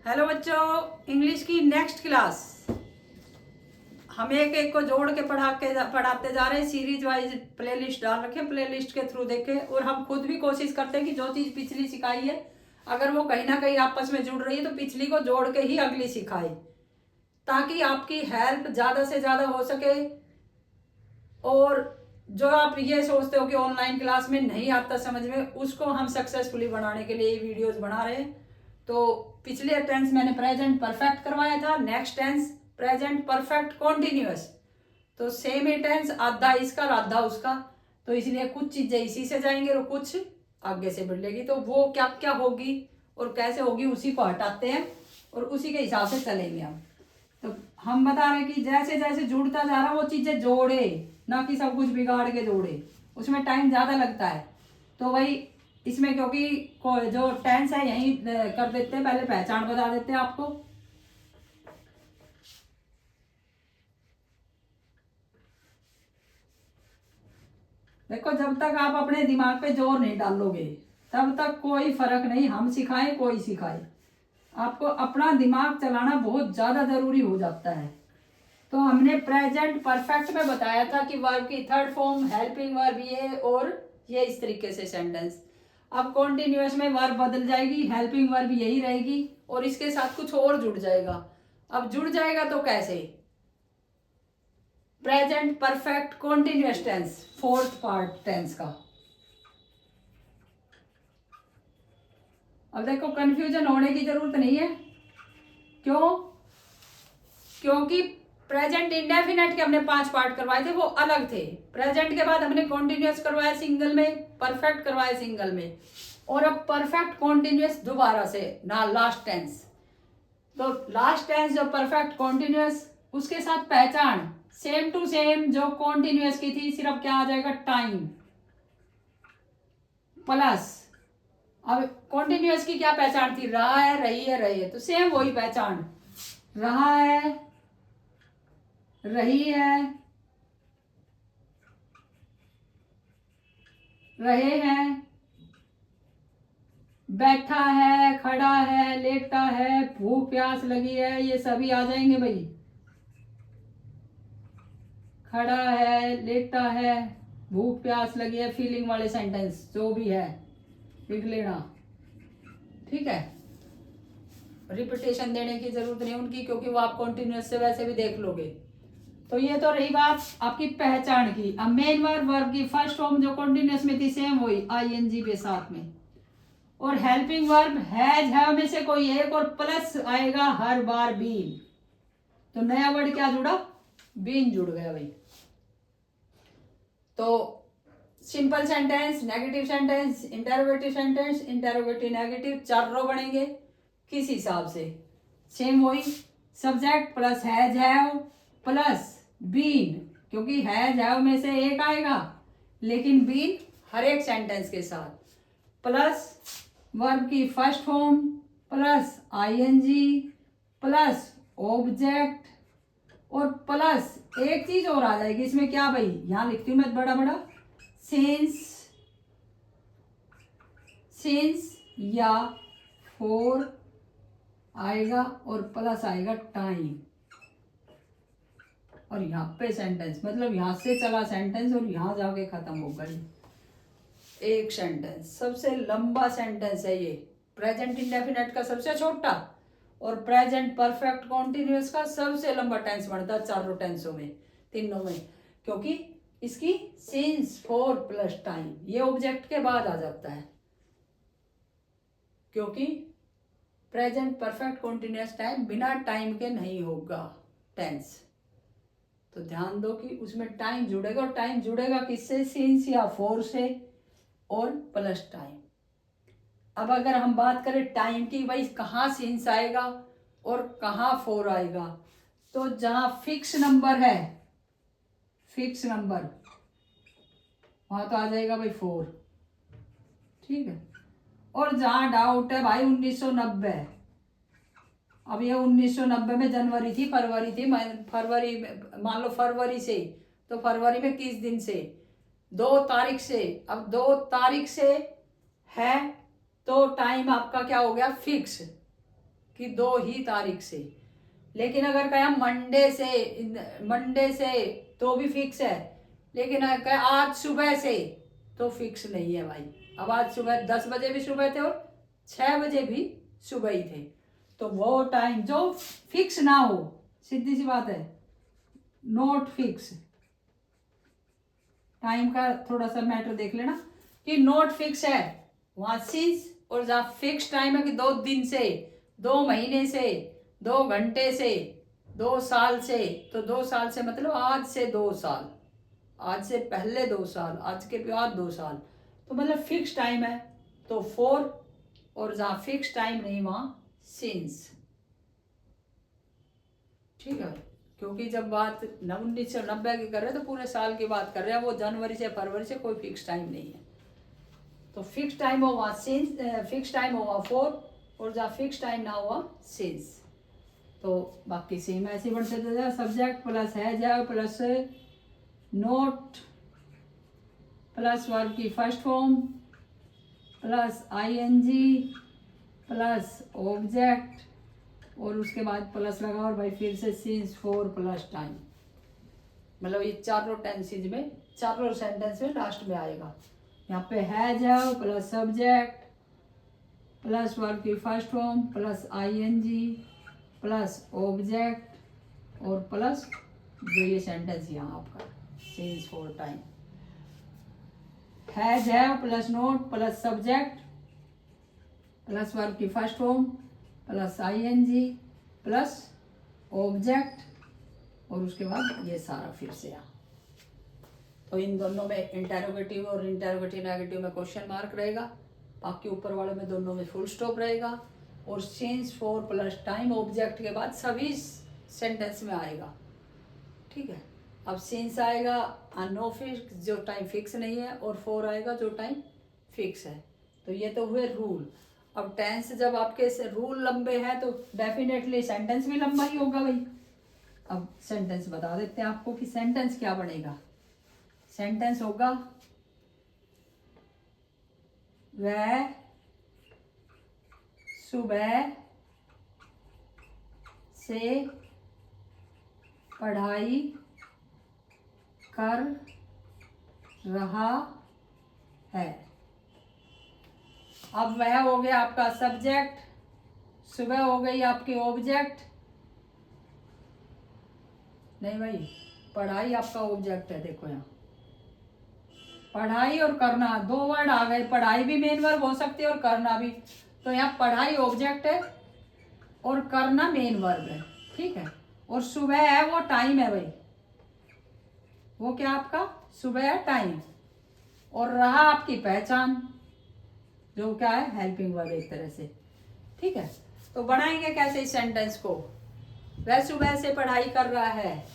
Hello बच्चों, English की next class हम एक एक को जोड़ के पढ़ाते जा रहे हैं। सीरीज वाइज प्लेलिस्ट डाल रखे, प्लेलिस्ट के थ्रू देखे और हम खुद भी कोशिश करते हैं कि जो चीज़ पिछली सिखाई है अगर वो कहीं ना कहीं आपस में जुड़ रही है तो पिछली को जोड़ के ही अगली सिखाए, ताकि आपकी हेल्प ज़्यादा से ज़्यादा हो सके। और जो आप ये सोचते हो कि ऑनलाइन क्लास में नहीं आता समझ में, उसको हम सक्सेसफुली बनाने के लिए वीडियोस बना रहे हैं। तो पिछले टेंस मैंने प्रेजेंट परफेक्ट करवाया था, next tense present perfect continuous. तो सेम ही टेंस, आधा इसका और आधा उसका, तो इसलिए कुछ चीजें इसी से जाएंगे और कुछ आगे से बढ़ेगी। तो वो क्या क्या होगी और कैसे होगी उसी को हटाते हैं और उसी के हिसाब से चलेंगे हम। तो हम बता रहे कि जैसे जैसे जुड़ता जा रहा वो चीजें जोड़े, ना कि सब कुछ बिगाड़ के जोड़े, उसमें टाइम ज्यादा लगता है। तो वही इसमें क्योंकि जो टेंस है यही कर देते हैं, पहले पहचान बता देते हैं आपको। देखो, जब तक आप अपने दिमाग पे जोर नहीं डालोगे तब तक कोई फर्क नहीं, हम सिखाएं कोई सिखाए, आपको अपना दिमाग चलाना बहुत ज्यादा जरूरी हो जाता है। तो हमने प्रेजेंट परफेक्ट में बताया था कि वर्ब की थर्ड फॉर्म हेल्पिंग वर्ब ये, और ये इस तरीके से सेंटेंस। अब कॉन्टिन्यूअस में वर्ब बदल जाएगी, हेल्पिंग वर्ब यही रहेगी और इसके साथ कुछ और जुड़ जाएगा। अब जुड़ जाएगा तो कैसे? Present perfect continuous tense, fourth part tense का। अब देखो, कंफ्यूजन होने की जरूरत नहीं है। क्यों? क्योंकि प्रेजेंट इंडेफिनेट के हमने 5 पार्ट करवाए थे, वो अलग थे। प्रेजेंट के बाद हमने कॉन्टिन्यूअस करवाया सिंगल में, परफेक्ट करवाया सिंगल में, और अब परफेक्ट कॉन्टिन्यूअस दोबारा से ना, लास्ट टेंस। तो लास्ट टेंस जो परफेक्ट कॉन्टिन्यूअस, उसके साथ पहचान सेम टू सेम जो कॉन्टिन्यूअस की थी, सिर्फ क्या आ जाएगा, टाइम प्लस। अब कॉन्टिन्यूअस की क्या पहचान थी, रहा है, रही है, रही है, तो सेम वही पहचान, रहा है, रही है, रहे हैं, बैठा है, खड़ा है, लेटा है, भूख प्यास लगी है, ये सभी आ जाएंगे भाई। खड़ा है, लेटा है, भूख प्यास लगी है, फीलिंग वाले सेंटेंस जो भी है लिख लेना, ठीक है। रिपीटेशन देने की जरूरत नहीं उनकी, क्योंकि वो आप कॉन्टिन्यूअस से वैसे भी देख लोगे। तो ये तो रही बात आपकी पहचान की। अब मेन वर्ब, वर्ब की फर्स्ट फॉर्म जो कॉन्टिन्यूअस में थी सेम वही, आईएनजी के साथ में, और हेल्पिंग वर्ब हैव में से कोई एक और प्लस आएगा हर बार बीन। तो नया वर्ड क्या जुड़ा, बीन जुड़ गया भाई। तो simple sentence, negative sentence, interrogative sentence, interrogative negative, 4 row बनेंगे किस हिसाब से, सेम वही, subject plus have plus been, क्योंकि हैव में से एक आएगा लेकिन बीन हर एक सेंटेंस के साथ, प्लस वर्ब की first form plus ING plus object, और प्लस एक चीज और आ जाएगी इसमें, क्या भाई, यहां लिखती हूं मैं बड़ा बड़ा, सिंस या फॉर आएगा और प्लस आएगा टाइम, और यहाँ पे सेंटेंस, मतलब यहां से चला सेंटेंस और यहां जाके खत्म होगा एक सेंटेंस। सबसे लंबा सेंटेंस है ये, प्रेजेंट इंडेफिनेट का सबसे छोटा और प्रेजेंट परफेक्ट कॉन्टिन्यूअस का सबसे लंबा टेंस बनता है चारों टेंसों में, तीनों में, क्योंकि इसकी सिंस, फॉर प्लस टाइम ये ऑब्जेक्ट के बाद आ जाता है, क्योंकि प्रेजेंट परफेक्ट कॉन्टिन्यूअस टाइम बिना टाइम के नहीं होगा टेंस। तो ध्यान दो कि उसमें टाइम जुड़ेगा, और टाइम जुड़ेगा किससे, सिंस या फॉर से और प्लस टाइम। अब अगर हम बात करें टाइम की, भाई कहाँ सिंस आएगा और कहाँ फॉर आएगा, तो जहां फिक्स नंबर है, फिक्स नंबर, वहां तो आ जाएगा भाई 4, ठीक है। और जहां डाउट है भाई 1990, अब ये 1990 में जनवरी थी, फरवरी थी, फरवरी मान लो फरवरी से, तो फरवरी में किस दिन से, 2 तारीख से। अब 2 तारीख से है तो टाइम आपका क्या हो गया, फिक्स, कि 2 ही तारीख से। लेकिन अगर कहा मंडे से तो भी फिक्स है, लेकिन अगर कहा आज सुबह से तो फिक्स नहीं है भाई। अब आज सुबह 10 बजे भी सुबह थे और 6 बजे भी सुबह ही थे, तो वो टाइम जो फिक्स ना हो, सीधी सी बात है, नॉट फिक्स। टाइम का थोड़ा सा मैटर देख लेना कि नॉट फिक्स है वहां सिंस, और जहाँ फिक्स टाइम है कि 2 दिन से, 2 महीने से, 2 घंटे से, 2 साल से, तो 2 साल से मतलब आज से 2 साल, आज से पहले 2 साल, आज के बाद 2 साल, तो मतलब फिक्स टाइम है तो 4, और जहाँ फिक्स टाइम नहीं वहां सिंस। ठीक है, क्योंकि जब बात 1990 की कर रहे हैं तो पूरे साल की बात कर रहे हैं, वो जनवरी से फरवरी से कोई फिक्स टाइम नहीं है। तो फिक्स टाइम हुआ सिंस, फिक्स टाइम हुआ 4, और जहाँ फिक्स टाइम ना हुआ सिंस। तो बाकी सेम ऐसे बढ़ते जाए, सब्जेक्ट प्लस है जाए प्लस नोट प्लस वर्ब की first form plus ING plus object, और उसके बाद प्लस लगा और भाई फिर से सिंस 4 प्लस टाइम। मतलब ये चारों टेंसेज में, चारों सेंटेंस में लास्ट में आएगा। यहाँ पे है जाओ प्लस सब्जेक्ट प्लस वर्ब की first form plus ING plus object और प्लस जो ये सेंटेंस यहाँ आपका सिंस 4 टाइम। है जाओ plus not plus subject plus verb की first form plus ING plus object, और उसके बाद ये सारा फिर से आ। तो इन दोनों में इंटेरोगेटिव और इंटेरोगेटिव नेगेटिव में क्वेश्चन मार्क रहेगा, बाकी ऊपर वाले में दोनों में फुल स्टॉप रहेगा, और सिंस 4 प्लस टाइम ऑब्जेक्ट के बाद सभी सेंटेंस में आएगा। ठीक है, अब सिंस आएगा नो फिक्स, जो टाइम फिक्स नहीं है, और 4 आएगा जो टाइम फिक्स है। तो ये तो हुए रूल। अब टेंस जब आपके रूल लंबे हैं तो डेफिनेटली सेंटेंस भी लंबा ही होगा भाई। अब सेंटेंस बता देते हैं आपको कि सेंटेंस क्या बनेगा। सेंटेंस होगा वह सुबह से पढ़ाई कर रहा है। अब वह हो गया आपका सब्जेक्ट, सुबह हो गई आपकी ऑब्जेक्ट, नहीं भाई पढ़ाई आपका ऑब्जेक्ट है। देखो यहाँ पढ़ाई और करना 2 वर्ड आ गए, पढ़ाई भी मेन वर्ब हो सकती है और करना भी। तो यहाँ पढ़ाई ऑब्जेक्ट है और करना मेन वर्ब है। ठीक है, और सुबह है वो टाइम है भाई, वो क्या आपका सुबह है टाइम, और रहा आपकी पहचान जो क्या है हेल्पिंग वर्ब एक तरह से। ठीक है, तो बनाएंगे कैसे इस सेंटेंस को। वह सुबह से पढ़ाई कर रहा है,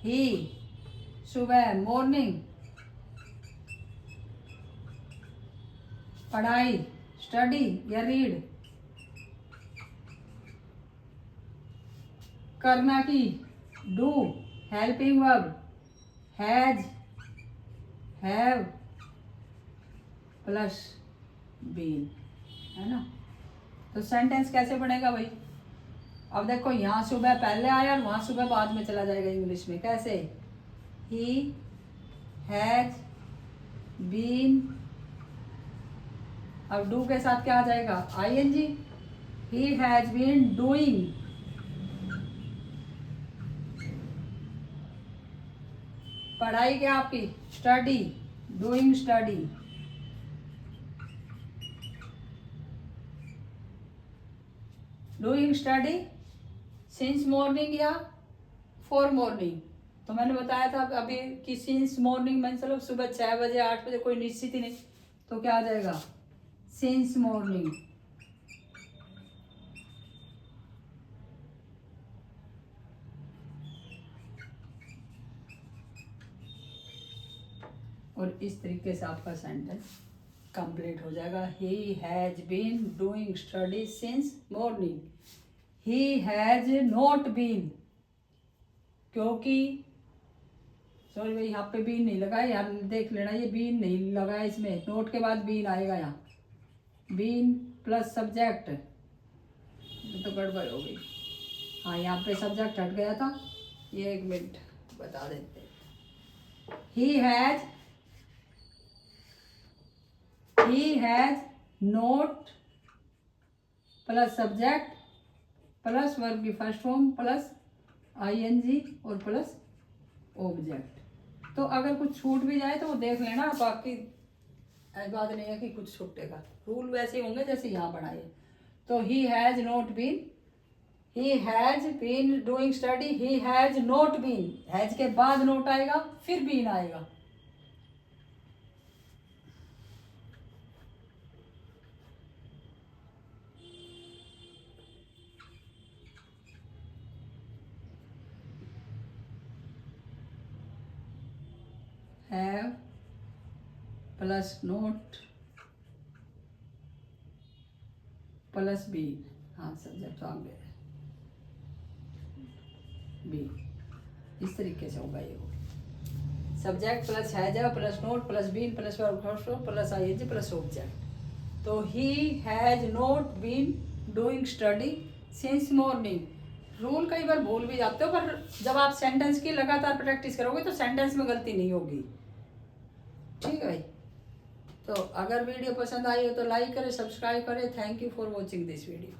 ही सुबह मॉर्निंग पढ़ाई स्टडी या रीड, करना की do helping verb has have plus been, है ना। तो सेंटेंस कैसे बनेगा भाई। अब देखो यहाँ सुबह पहले आया और वहां सुबह बाद में चला जाएगा इंग्लिश में। कैसे, ही हैज बीन, अब डू के साथ क्या आ जाएगा ING, he has been doing, पढ़ाई क्या आपकी study, doing study, doing study since morning या फॉर मॉर्निंग। तो मैंने बताया था अभी कि सिंस मॉर्निंग में चलो सुबह 6 बजे 8 बजे कोई निश्चित ही नहीं, तो क्या आ जाएगा सिंस मॉर्निंग। और इस तरीके से आपका सेंटेंस कंप्लीट हो जाएगा। He has been doing study since morning, he has not been, क्योंकि सॉरी भाई यहाँ पे बीन नहीं लगा, यहाँ देख लेना ये बीन नहीं लगा है इसमें, नोट के बाद बीन आएगा यहाँ। बीन प्लस सब्जेक्ट, ये तो गड़बड़ हो गई। हाँ, यहाँ पे सब्जेक्ट हट गया था, ये 1 मिनट बता देते। He has note plus subject plus verb की फर्स्ट फॉर्म प्लस ING और प्लस ऑब्जेक्ट। तो अगर कुछ छूट भी जाए तो वो देख लेना, बाकी ऐसी बात नहीं है कि कुछ छूटेगा, रूल वैसे होंगे जैसे यहाँ बनाए। तो he has not been, he has been doing study, he has not been, has के बाद नोट आएगा फिर बीन आएगा। Have plus not plus been, हाँ सब्जेक्ट आ गया बीन, इस तरीके से होगा ये। Subject plus has plus not plus been plus verb plus ING plus object. तो he has not been doing study since morning. Rule कई बार भूल भी जाते हो, पर जब आप सेंटेंस की लगातार प्रैक्टिस करोगे तो सेंटेंस में गलती नहीं होगी। ठीक है भाई, तो अगर वीडियो पसंद आई हो तो लाइक करें, सब्सक्राइब करें। Thank you for watching this video.